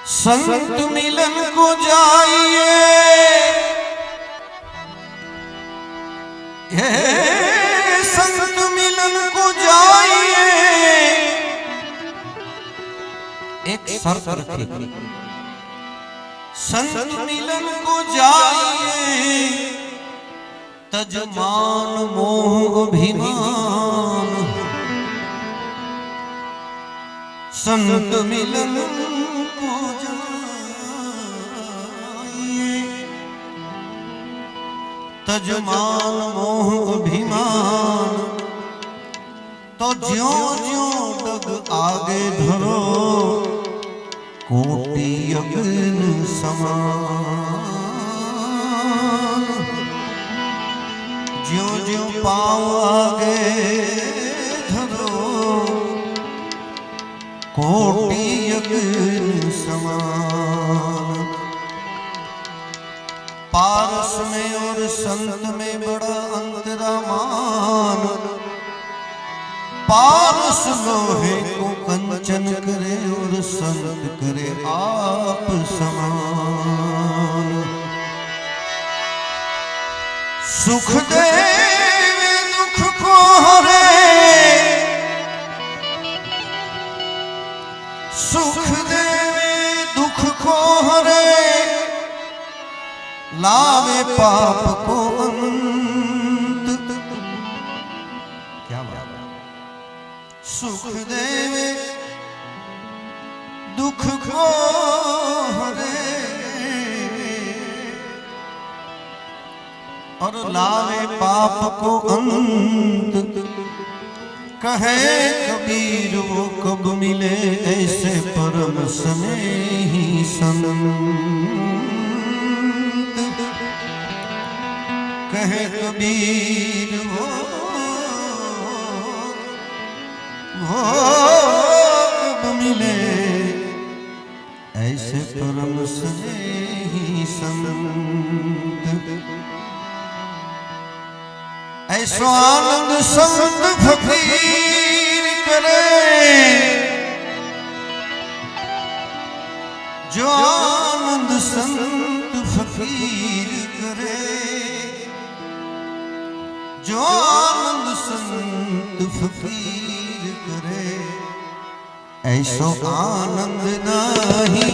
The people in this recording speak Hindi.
संत मिलन को जाइए, संत मिलन को जाइए। एक शर्त रखी, संत मिलन को जाइए, तजमान मोह अभिमान। संत मिलन को जाइए, तजमान मोह अभिमान। तो ज्यों ज्यों डग आगे धरो, कोटि अग्नि समान। ज्यों ज्यों पाँव आगे धरो, कोटि अग्नि समान। पारस में और संत में बड़ा अंतरामान। पारस लोहे को कंचन करे और संत करे आप समान। सुख देवे दुख को हरे, सुख देवे दुख को हरे, लावे पाप को अंत। क्या बात है। सुख देवे दुख को हरे, और लावे पाप को अंत। कहे कबीर वो कब मिले ऐसे परम स्नेही संत। कहे कबीर वो कब मिले ऐसे परम स्नेही संत। ऐसो आनंद संत फकीर करे, जो आनंद संत फकीर करे। जो आनंद संत फकीर करे, ऐसो आनंद नहीं